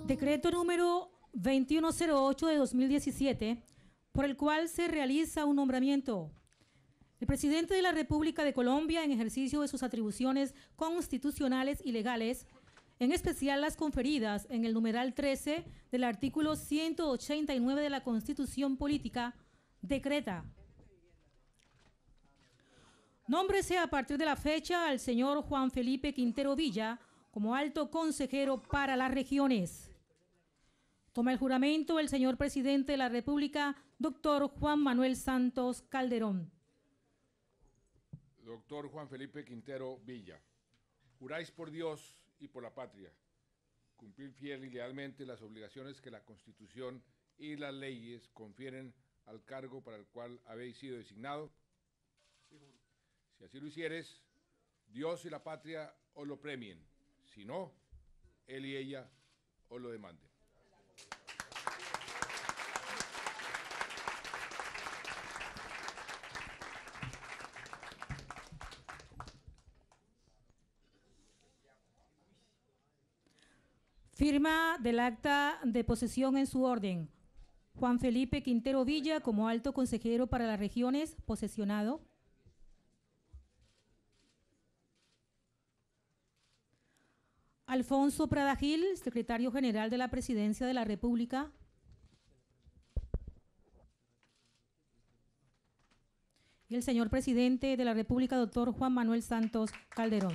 Decreto número 2108 de 2017, por el cual se realiza un nombramiento. El presidente de la República de Colombia, en ejercicio de sus atribuciones constitucionales y legales, en especial las conferidas en el numeral 13 del artículo 189 de la Constitución Política, decreta: nómbrese a partir de la fecha al señor Juan Felipe Quintero Villa como alto consejero para las regiones. Toma el juramento el señor presidente de la República, doctor Juan Manuel Santos Calderón. Doctor Juan Felipe Quintero Villa, juráis por Dios y por la patria cumplir fiel y lealmente las obligaciones que la Constitución y las leyes confieren al cargo para el cual habéis sido designado. Si así lo hicieres, Dios y la patria os lo premien; si no, él y ella os lo demanden. Firma del acta de posesión en su orden. Juan Felipe Quintero Villa como alto consejero para las regiones, posesionado. Alfonso Prada Gil, secretario general de la Presidencia de la República. Y el señor presidente de la República, doctor Juan Manuel Santos Calderón.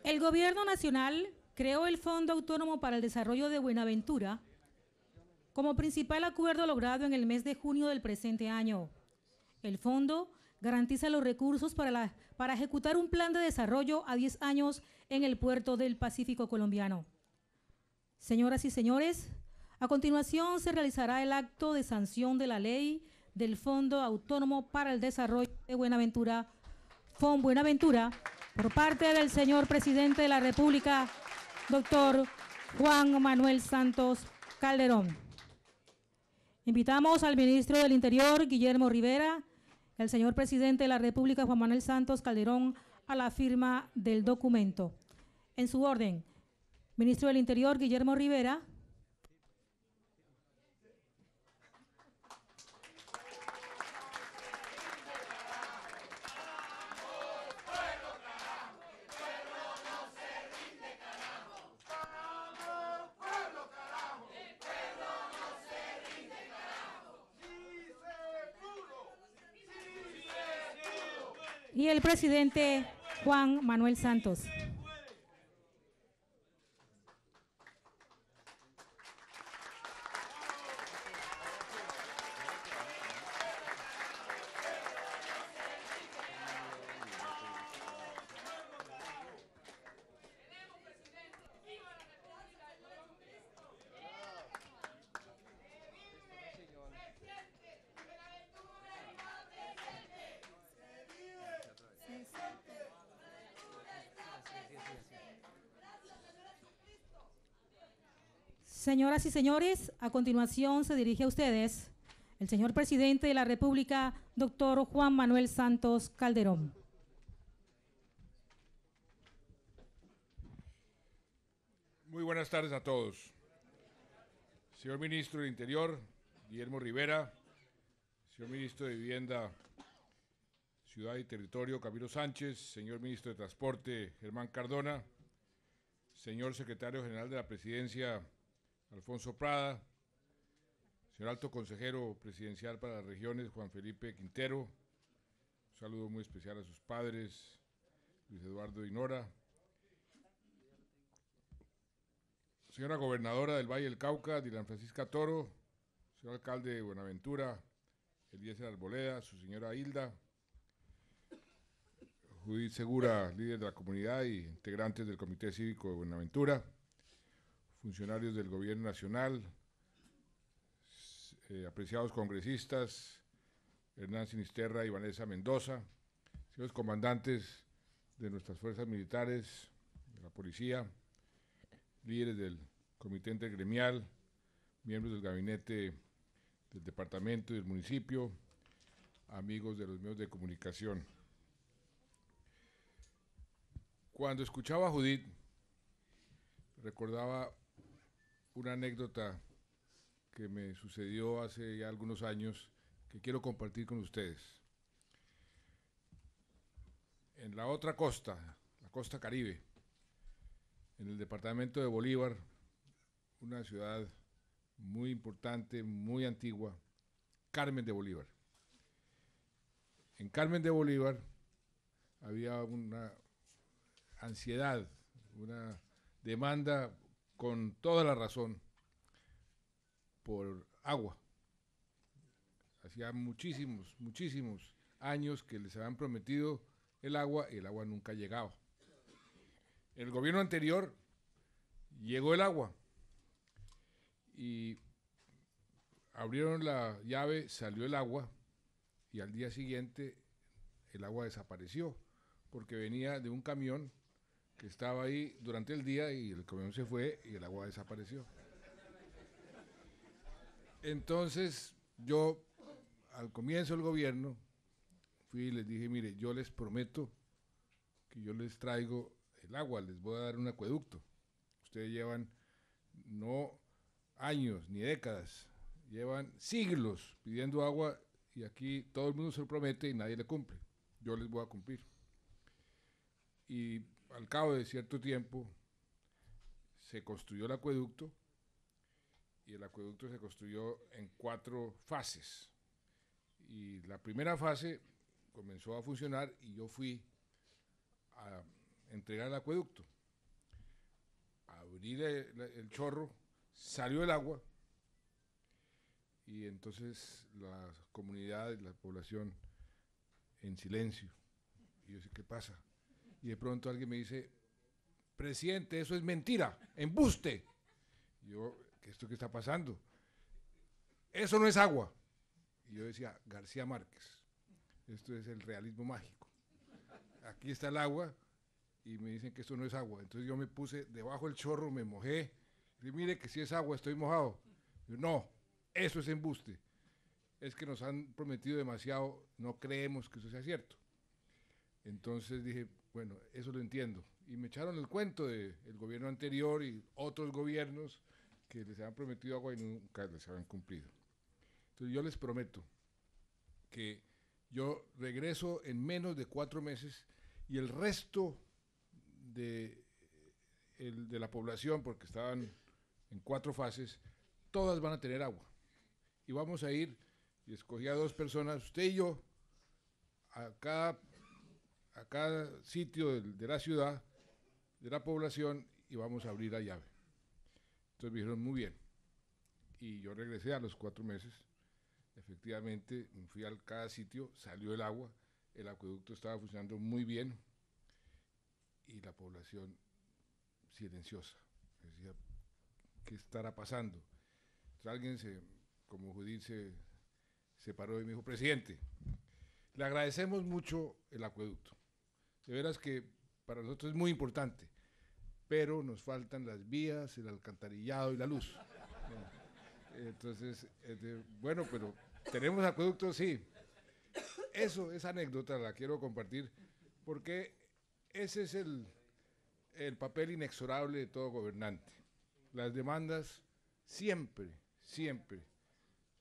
El Gobierno Nacional creó el Fondo Autónomo para el Desarrollo de Buenaventura como principal acuerdo logrado en el mes de junio del presente año. El fondo garantiza los recursos para ejecutar un plan de desarrollo a 10 años en el puerto del Pacífico colombiano. Señoras y señores, a continuación se realizará el acto de sanción de la ley del Fondo Autónomo para el Desarrollo de Buenaventura, FON Buenaventura, por parte del señor presidente de la República, doctor Juan Manuel Santos Calderón. Invitamos al ministro del Interior, Guillermo Rivera, y al señor presidente de la República, Juan Manuel Santos Calderón, a la firma del documento. En su orden, ministro del Interior, Guillermo Rivera. Y el presidente Juan Manuel Santos. Señoras y señores, a continuación se dirige a ustedes el señor presidente de la República, doctor Juan Manuel Santos Calderón. Muy buenas tardes a todos. Señor ministro del Interior, Guillermo Rivera, señor ministro de Vivienda, Ciudad y Territorio, Camilo Sánchez, señor ministro de Transporte, Germán Cardona, señor secretario general de la Presidencia, Alfonso Prada, señor alto consejero presidencial para las regiones, Juan Felipe Quintero, un saludo muy especial a sus padres, Luis Eduardo y Nora, señora gobernadora del Valle del Cauca, Dylan Francisca Toro, señor alcalde de Buenaventura, Eliezer Arboleda, su señora Hilda, Judith Segura, líder de la comunidad y integrantes del Comité Cívico de Buenaventura, funcionarios del Gobierno Nacional, apreciados congresistas, Hernán Sinisterra y Vanessa Mendoza, señores comandantes de nuestras fuerzas militares, de la policía, líderes del Comité Intergremial, miembros del gabinete del departamento y del municipio, amigos de los medios de comunicación. Cuando escuchaba a Judith, recordaba una anécdota que me sucedió hace ya algunos años que quiero compartir con ustedes. En la otra costa, la costa Caribe, en el departamento de Bolívar, una ciudad muy importante, muy antigua, Carmen de Bolívar. En Carmen de Bolívar había una ansiedad, una demanda con toda la razón por agua. Hacía muchísimos años que les habían prometido el agua y el agua nunca llegaba. En el gobierno anterior llegó el agua y abrieron la llave, salió el agua y al día siguiente el agua desapareció porque venía de un camión que estaba ahí durante el día y el camión se fue y el agua desapareció. Entonces yo al comienzo del gobierno fui y les dije, mire, yo les prometo que yo les traigo el agua, les voy a dar un acueducto. Ustedes llevan no años ni décadas, llevan siglos pidiendo agua y aquí todo el mundo se lo promete y nadie le cumple. Yo les voy a cumplir. Y al cabo de cierto tiempo se construyó el acueducto y el acueducto se construyó en 4 fases. Y la primera fase comenzó a funcionar y yo fui a entregar el acueducto. Abrí el chorro, salió el agua y entonces la comunidad, la población en silencio. Y yo sé, ¿qué pasa? Y de pronto alguien me dice, presidente, eso es mentira, embuste. Y yo, ¿esto qué está pasando? Eso no es agua. Y yo decía, García Márquez, esto es el realismo mágico. Aquí está el agua y me dicen que esto no es agua. Entonces yo me puse debajo del chorro, me mojé. Y mire que si es agua, estoy mojado. Y yo, no, eso es embuste. Es que nos han prometido demasiado, no creemos que eso sea cierto. Entonces dije, bueno, eso lo entiendo. Y me echaron el cuento del gobierno anterior y otros gobiernos que les habían prometido agua y nunca les habían cumplido. Entonces yo les prometo que yo regreso en menos de 4 meses y el resto de la población, porque estaban en 4 fases, todas van a tener agua. Y vamos a ir, y escogí a 2 personas, usted y yo, a cada sitio de la ciudad, de la población, y vamos a abrir la llave. Entonces me dijeron, muy bien. Y yo regresé a los 4 meses. Efectivamente, fui a cada sitio, salió el agua, el acueducto estaba funcionando muy bien y la población silenciosa. Decía, ¿qué estará pasando? Entonces alguien, como Judith, se paró y me dijo, presidente, le agradecemos mucho el acueducto. De veras que para nosotros es muy importante, pero nos faltan las vías, el alcantarillado y la luz. Entonces, bueno, pero tenemos acueductos, sí. Esa anécdota la quiero compartir porque ese es el papel inexorable de todo gobernante. Las demandas siempre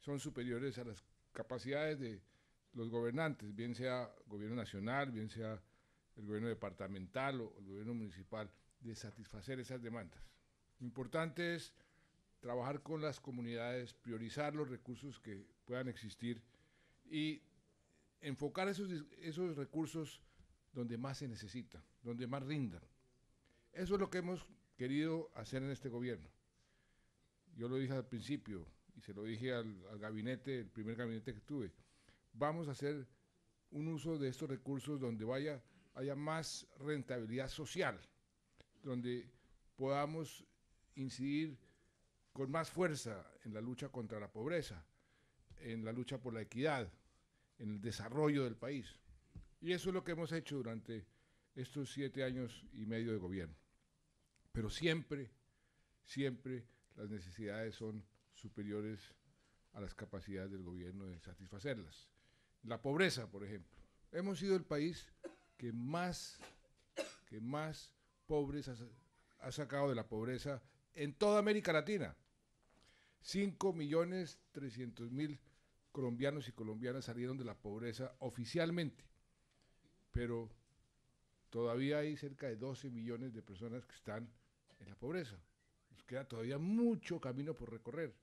son superiores a las capacidades de los gobernantes, bien sea gobierno nacional, bien sea el gobierno departamental o el gobierno municipal, de satisfacer esas demandas. Lo importante es trabajar con las comunidades, priorizar los recursos que puedan existir y enfocar esos recursos donde más se necesitan, donde más rindan. Eso es lo que hemos querido hacer en este gobierno. Yo lo dije al principio y se lo dije al gabinete, el primer gabinete que tuve. Vamos a hacer un uso de estos recursos donde vaya haya más rentabilidad social, donde podamos incidir con más fuerza en la lucha contra la pobreza, en la lucha por la equidad, en el desarrollo del país. Y eso es lo que hemos hecho durante estos 7 años y medio de gobierno. Pero siempre, siempre las necesidades son superiores a las capacidades del gobierno de satisfacerlas. La pobreza, por ejemplo. Hemos sido el país que más pobres ha sacado de la pobreza en toda América Latina. 5.300.000 colombianos y colombianas salieron de la pobreza oficialmente, pero todavía hay cerca de 12 millones de personas que están en la pobreza. Nos queda todavía mucho camino por recorrer.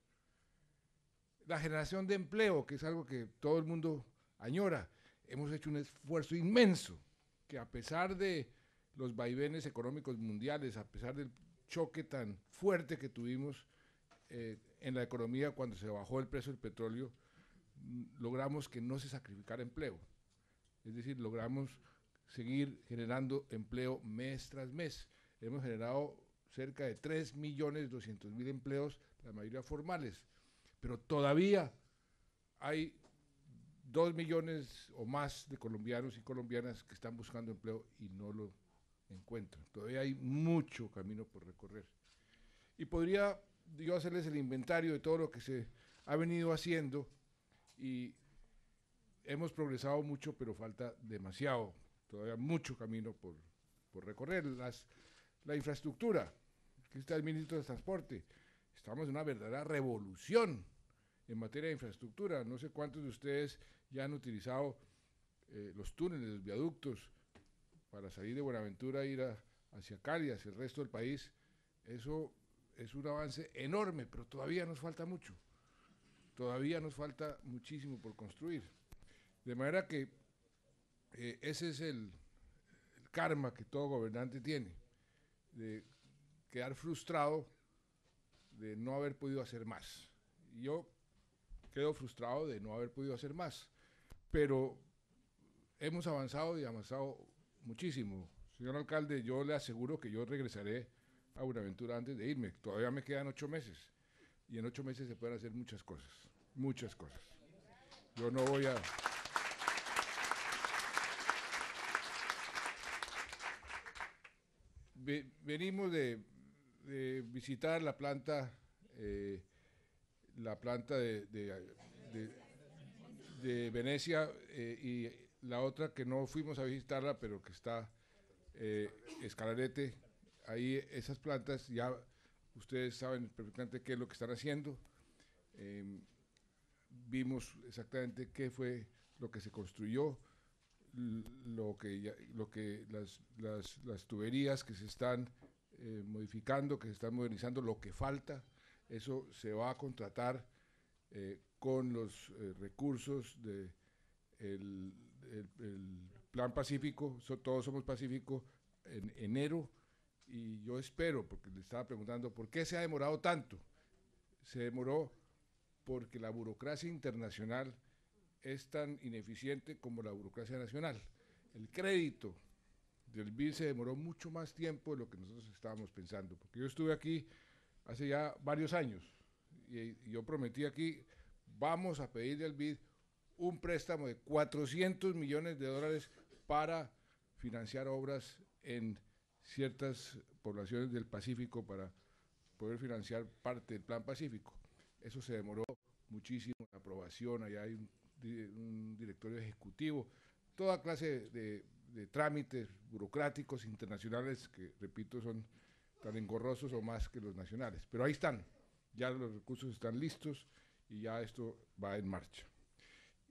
La generación de empleo, que es algo que todo el mundo añora, hemos hecho un esfuerzo inmenso, que a pesar de los vaivenes económicos mundiales, a pesar del choque tan fuerte que tuvimos en la economía cuando se bajó el precio del petróleo, logramos que no se sacrificara empleo. Es decir, logramos seguir generando empleo mes tras mes. Hemos generado cerca de 3.200.000 empleos, la mayoría formales, pero todavía hay 2 millones o más de colombianos y colombianas que están buscando empleo y no lo encuentran. Todavía hay mucho camino por recorrer. Y podría yo hacerles el inventario de todo lo que se ha venido haciendo, y hemos progresado mucho, pero falta demasiado, todavía mucho camino por recorrer. La infraestructura, aquí está el ministro de Transporte, estamos en una verdadera revolución en materia de infraestructura. No sé cuántos de ustedes ya han utilizado los túneles, los viaductos, para salir de Buenaventura e ir hacia Cali, hacia el resto del país. Eso es un avance enorme, pero todavía nos falta mucho. Todavía nos falta muchísimo por construir. De manera que ese es el karma que todo gobernante tiene, de quedar frustrado de no haber podido hacer más. Y yo quedo frustrado de no haber podido hacer más, pero hemos avanzado y avanzado muchísimo. Señor alcalde, yo le aseguro que yo regresaré a Buenaventura antes de irme. Todavía me quedan 8 meses. Y en 8 meses se pueden hacer muchas cosas, muchas cosas. Yo no voy a... Venimos de visitar la planta de Venecia, y la otra que no fuimos a visitarla, pero que está Escalarete. Ahí esas plantas ya ustedes saben perfectamente qué es lo que están haciendo. Vimos exactamente qué fue lo que se construyó, las tuberías que se están modificando, que se están modernizando, lo que falta. Eso se va a contratar con los recursos del Plan Pacífico. Todos somos Pacífico en enero. Y yo espero, porque le estaba preguntando por qué se ha demorado tanto. Se demoró porque la burocracia internacional es tan ineficiente como la burocracia nacional. El crédito del BID se demoró mucho más tiempo de lo que nosotros estábamos pensando, porque yo estuve aquí hace ya varios años y yo prometí aquí, vamos a pedirle al BID un préstamo de $400 millones para financiar obras en ciertas poblaciones del Pacífico, para poder financiar parte del Plan Pacífico. Eso se demoró muchísimo, la aprobación, allá hay un directorio ejecutivo, toda clase de trámites burocráticos internacionales que, repito, son tan engorrosos o más que los nacionales. Pero ahí están, ya los recursos están listos y ya esto va en marcha.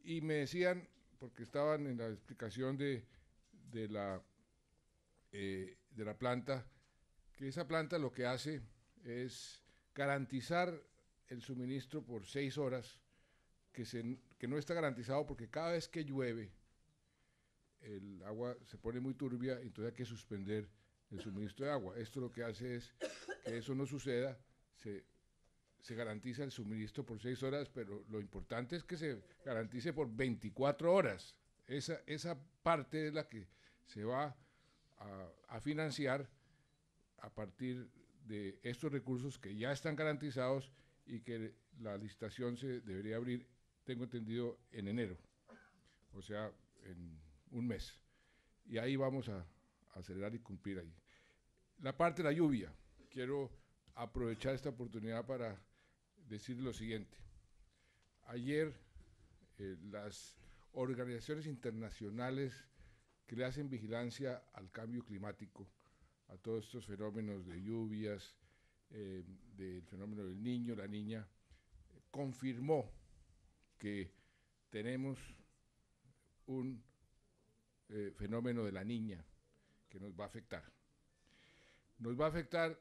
Y me decían, porque estaban en la explicación de la planta, que esa planta lo que hace es garantizar el suministro por 6 horas, que no está garantizado porque cada vez que llueve el agua se pone muy turbia y entonces hay que suspender el suministro de agua. Esto lo que hace es que eso no suceda, se garantiza el suministro por 6 horas, pero lo importante es que se garantice por 24 horas. Esa parte es la que se va a financiar a partir de estos recursos que ya están garantizados y que la licitación se debería abrir, tengo entendido, en enero, o sea, en un mes. Y ahí vamos a acelerar y cumplir ahí. La parte de la lluvia, quiero aprovechar esta oportunidad para decir lo siguiente. Ayer las organizaciones internacionales que le hacen vigilancia al cambio climático, a todos estos fenómenos de lluvias, del fenómeno del niño, la niña, confirmó que tenemos un fenómeno de la niña que nos va a afectar. Nos va a afectar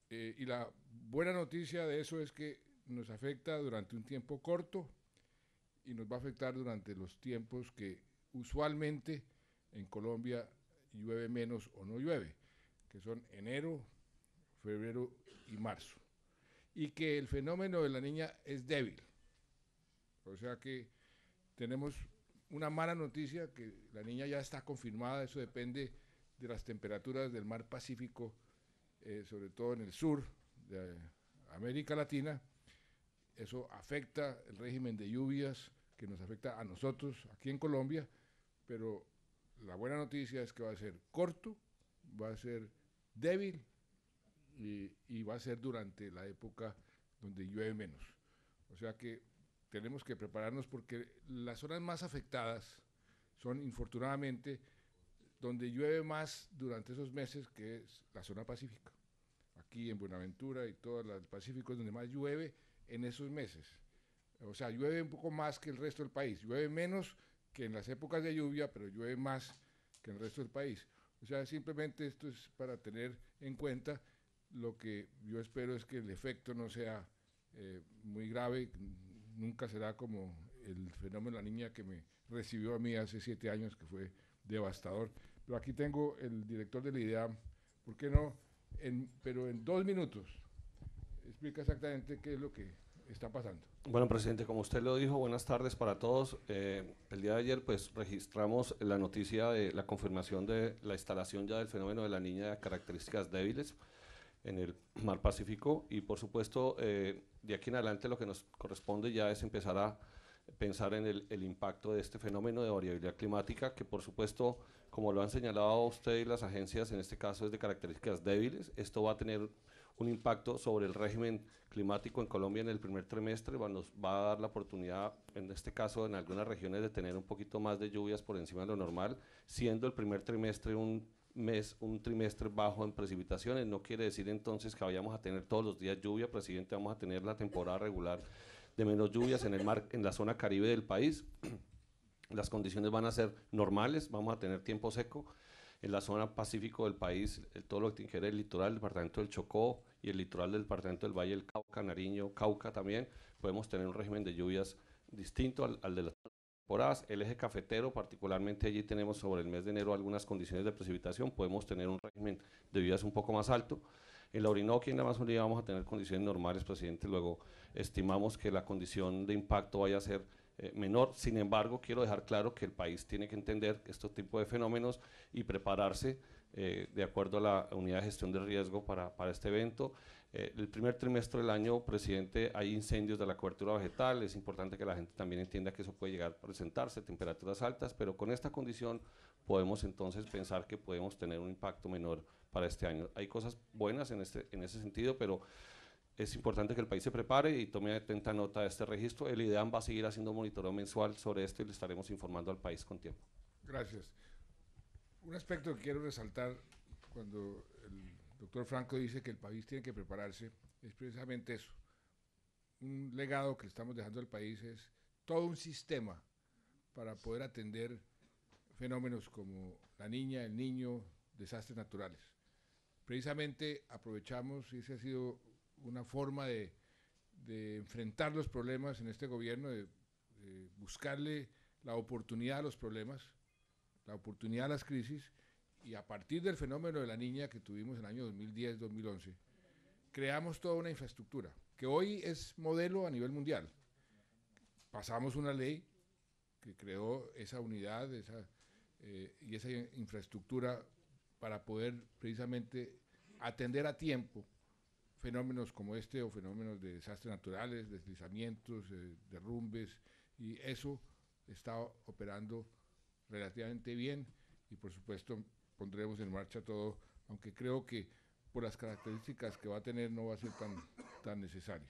y la buena noticia de eso es que nos afecta durante un tiempo corto y nos va a afectar durante los tiempos que usualmente en Colombia llueve menos o no llueve, que son enero, febrero y marzo. Y que el fenómeno de la niña es débil. O sea que tenemos una mala noticia, que la niña ya está confirmada, eso depende de las temperaturas del mar Pacífico, sobre todo en el sur de América Latina. Eso afecta el régimen de lluvias que nos afecta a nosotros aquí en Colombia, pero la buena noticia es que va a ser corto, va a ser débil y va a ser durante la época donde llueve menos. O sea que tenemos que prepararnos porque las zonas más afectadas son, infortunadamente, donde llueve más durante esos meses, que es la zona pacífica. Aquí en Buenaventura y todo el Pacífico es donde más llueve en esos meses. O sea, llueve un poco más que el resto del país. Llueve menos que en las épocas de lluvia, pero llueve más que en el resto del país. O sea, simplemente esto es para tener en cuenta. Lo que yo espero es que el efecto no sea muy grave, nunca será como el fenómeno de la niña que me recibió a mí hace 7 años, que fue devastador. Pero aquí tengo el director del IDEAM, ¿por qué no? Pero en 2 minutos, explica exactamente qué es lo que está pasando. Bueno, presidente, como usted lo dijo, buenas tardes para todos. El día de ayer pues registramos la noticia de la confirmación de la instalación ya del fenómeno de la niña de características débiles en el mar Pacífico y por supuesto de aquí en adelante lo que nos corresponde ya es empezar a pensar en el impacto de este fenómeno de variabilidad climática que por supuesto, como lo han señalado usted y las agencias, en este caso es de características débiles. Esto va a tener un impacto sobre el régimen climático en Colombia en el primer trimestre, nos va a dar la oportunidad, en este caso en algunas regiones, de tener un poquito más de lluvias por encima de lo normal, siendo el primer trimestre un trimestre bajo en precipitaciones. No quiere decir entonces que vayamos a tener todos los días lluvia, presidente, vamos a tener la temporada regular de menos lluvias en el mar, en la zona caribe del país. Las condiciones van a ser normales, vamos a tener tiempo seco. En la zona pacífico del país, todo lo que tiene que ver el litoral del departamento del Chocó y el litoral del departamento del Valle del Cauca, Nariño, Cauca también, podemos tener un régimen de lluvias distinto al de las temporadas. El eje cafetero, particularmente allí tenemos sobre el mes de enero algunas condiciones de precipitación, podemos tener un régimen de lluvias un poco más alto. En la Orinoquia y en la Amazonía vamos a tener condiciones normales, presidente, luego estimamos que la condición de impacto vaya a ser menor. Sin embargo, quiero dejar claro que el país tiene que entender este tipo de fenómenos y prepararse de acuerdo a la unidad de gestión de riesgo para este evento. El primer trimestre del año, presidente, hay incendios de la cobertura vegetal, es importante que la gente también entienda que eso puede llegar a presentarse, temperaturas altas, pero con esta condición podemos entonces pensar que podemos tener un impacto menor para este año. Hay cosas buenas en ese sentido, pero es importante que el país se prepare y tome atenta nota de este registro. El IDEAM va a seguir haciendo monitoreo mensual sobre esto y le estaremos informando al país con tiempo. Gracias. Un aspecto que quiero resaltar cuando el doctor Franco dice que el país tiene que prepararse es precisamente eso. Un legado que estamos dejando al país es todo un sistema para poder atender fenómenos como la niña, el niño, desastres naturales. Precisamente aprovechamos, y esa ha sido una forma de enfrentar los problemas en este gobierno, de buscarle la oportunidad a los problemas, la oportunidad a las crisis, y a partir del fenómeno de la niña que tuvimos en el año 2010-2011, creamos toda una infraestructura que hoy es modelo a nivel mundial. Pasamos una ley que creó esa unidad, y esa infraestructura para poder precisamente atender a tiempo fenómenos como este o fenómenos de desastres naturales, deslizamientos, derrumbes, y eso está operando relativamente bien y por supuesto pondremos en marcha todo, aunque creo que por las características que va a tener no va a ser tan necesario.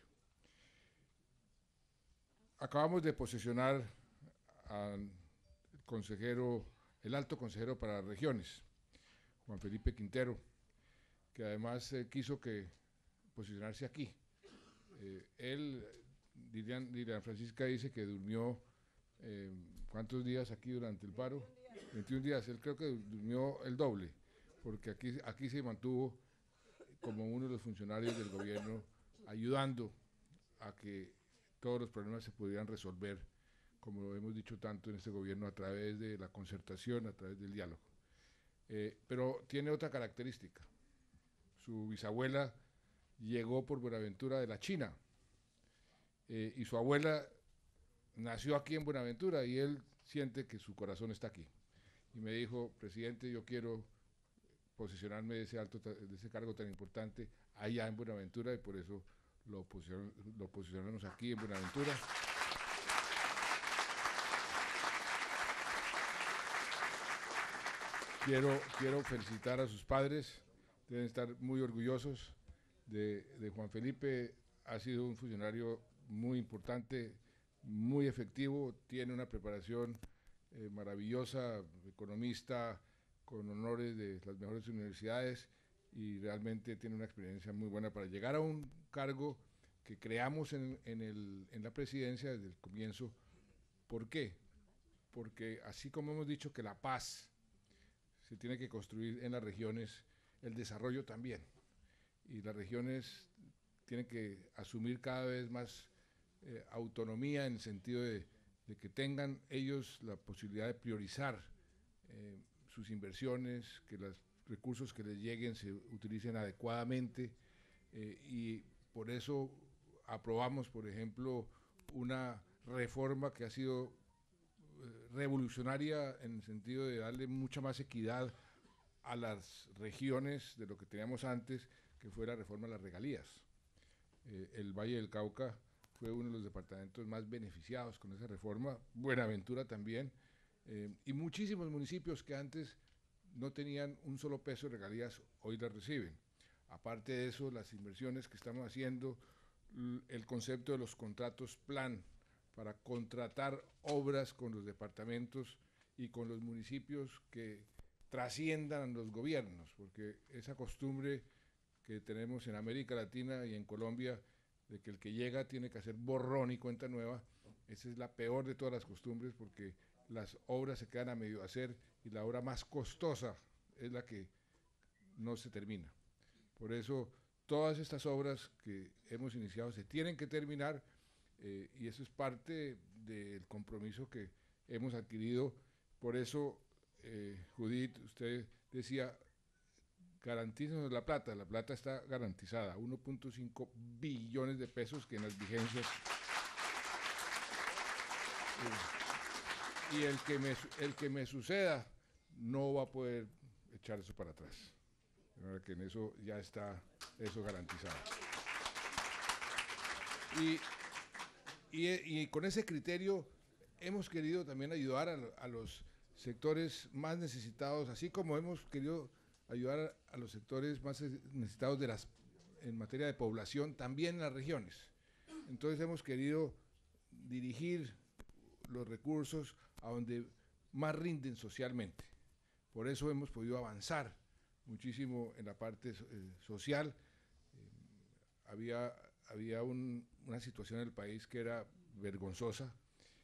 Acabamos de posesionar al consejero, el alto consejero para las regiones, Juan Felipe Quintero, que además quiso posicionarse aquí. Él, Dilian Francisca dice que durmió, ¿cuántos días aquí durante el paro? 21 días. Él creo que durmió el doble, porque aquí se mantuvo como uno de los funcionarios del gobierno, ayudando a que todos los problemas se pudieran resolver, como lo hemos dicho tanto en este gobierno, a través de la concertación, a través del diálogo. Pero tiene otra característica. Su bisabuela llegó por Buenaventura de la China, y su abuela nació aquí en Buenaventura, y él siente que su corazón está aquí. Y me dijo, presidente, yo quiero posicionarme de ese cargo tan importante allá en Buenaventura, y por eso lo posicionamos aquí en Buenaventura. Quiero felicitar a sus padres, deben estar muy orgullosos de Juan Felipe. Ha sido un funcionario muy importante, muy efectivo, tiene una preparación maravillosa, economista con honores de las mejores universidades, y realmente tiene una experiencia muy buena para llegar a un cargo que creamos en la presidencia desde el comienzo. ¿Por qué? Porque así como hemos dicho que la paz se tiene que construir en las regiones, el desarrollo también, y las regiones tienen que asumir cada vez más autonomía, en el sentido de que tengan ellos la posibilidad de priorizar sus inversiones, que los recursos que les lleguen se utilicen adecuadamente, y por eso aprobamos, por ejemplo, una reforma que ha sido revolucionaria en el sentido de darle mucha más equidad a las regiones de lo que teníamos antes, que fue la reforma de las regalías. El Valle del Cauca fue uno de los departamentos más beneficiados con esa reforma, Buenaventura también, y muchísimos municipios que antes no tenían un solo peso de regalías, hoy las reciben. Aparte de eso, las inversiones que estamos haciendo, el concepto de los contratos plan, para contratar obras con los departamentos y con los municipios que trasciendan los gobiernos, porque esa costumbre que tenemos en América Latina y en Colombia, de que el que llega tiene que hacer borrón y cuenta nueva, esa es la peor de todas las costumbres, porque las obras se quedan a medio hacer y la obra más costosa es la que no se termina. Por eso todas estas obras que hemos iniciado se tienen que terminar, y eso es parte del compromiso que hemos adquirido. Por eso, Judith, usted decía, garantícenos la plata está garantizada, 1.5 billones de pesos que en las vigencias. Y el que me suceda no va a poder echar eso para atrás. De manera que en eso ya está eso garantizado. Y con ese criterio hemos querido también ayudar a los sectores más necesitados, así como hemos querido ayudar a los sectores más necesitados en materia de población, también en las regiones. Entonces hemos querido dirigir los recursos a donde más rinden socialmente. Por eso hemos podido avanzar muchísimo en la parte social. Había una situación en el país que era vergonzosa,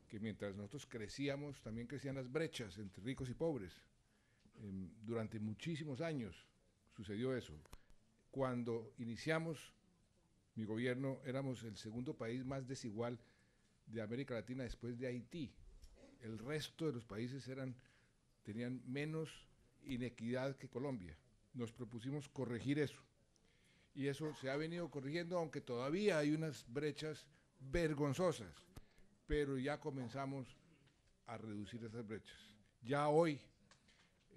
que mientras nosotros crecíamos, también crecían las brechas entre ricos y pobres. Durante muchísimos años sucedió eso. Cuando iniciamos mi gobierno, éramos el segundo país más desigual de América Latina después de Haití. El resto de los países tenían menos inequidad que Colombia. Nos propusimos corregir eso. Y eso se ha venido corrigiendo, aunque todavía hay unas brechas vergonzosas, pero ya comenzamos a reducir esas brechas. Ya hoy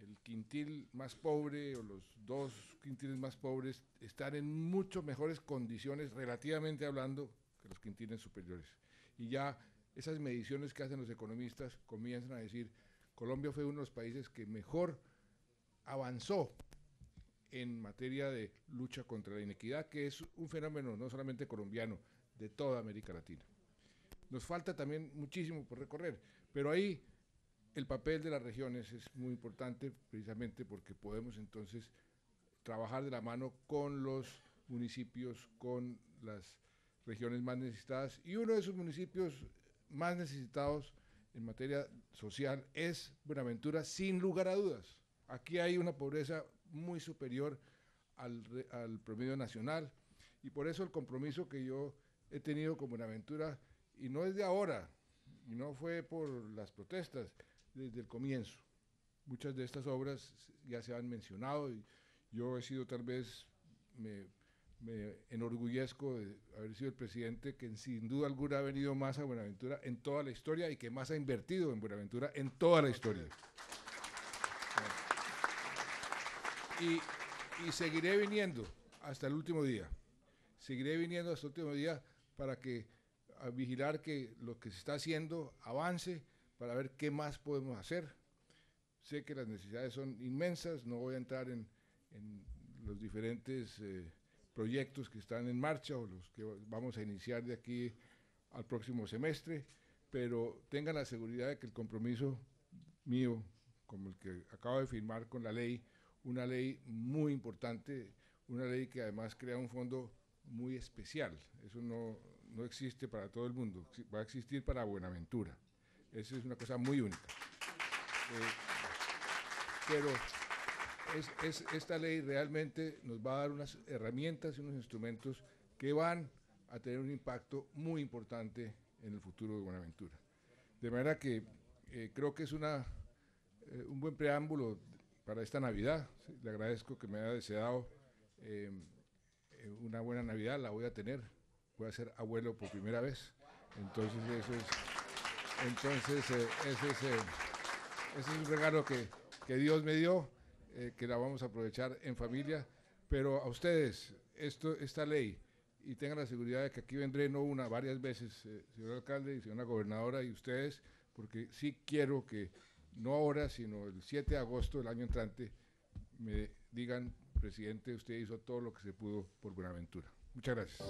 el quintil más pobre o los 2 quintiles más pobres están en mucho mejores condiciones, relativamente hablando, que los quintiles superiores. Y ya esas mediciones que hacen los economistas comienzan a decir, Colombia fue uno de los países que mejor avanzó en materia de lucha contra la inequidad, que es un fenómeno no solamente colombiano, de toda América Latina. Nos falta también muchísimo por recorrer, pero ahí el papel de las regiones es muy importante, precisamente porque podemos entonces trabajar de la mano con los municipios, con las regiones más necesitadas, y uno de esos municipios más necesitados en materia social es Buenaventura, sin lugar a dudas. Aquí hay una pobreza muy superior al promedio nacional, y por eso el compromiso que yo he tenido con Buenaventura, y no es de ahora, y no fue por las protestas, desde el comienzo. Muchas de estas obras ya se han mencionado, y yo he sido tal vez, me enorgullezco de haber sido el presidente que sin duda alguna ha venido más a Buenaventura en toda la historia y que más ha invertido en Buenaventura en toda la historia. Y seguiré viniendo hasta el último día. Seguiré viniendo hasta el último día para a vigilar que lo que se está haciendo avance, para ver qué más podemos hacer. Sé que las necesidades son inmensas, no voy a entrar en los diferentes proyectos que están en marcha o los que vamos a iniciar de aquí al próximo semestre, pero tengan la seguridad de que el compromiso mío, como el que acabo de firmar con la ley, una ley muy importante, una ley que además crea un fondo muy especial, eso no existe para todo el mundo, va a existir para Buenaventura, eso es una cosa muy única. Pero esta ley realmente nos va a dar unas herramientas y unos instrumentos que van a tener un impacto muy importante en el futuro de Buenaventura. De manera que creo que es un buen preámbulo para esta Navidad. Le agradezco que me haya deseado una buena Navidad, la voy a tener. Voy a ser abuelo por primera vez. Entonces ese es un regalo que Dios me dio, que la vamos a aprovechar en familia, pero a ustedes, esta ley, y tengan la seguridad de que aquí vendré no una, varias veces, señor alcalde y señora gobernadora, y ustedes, porque sí quiero que, no ahora, sino el 7 de agosto del año entrante, me digan, presidente, usted hizo todo lo que se pudo por Buenaventura. Muchas gracias.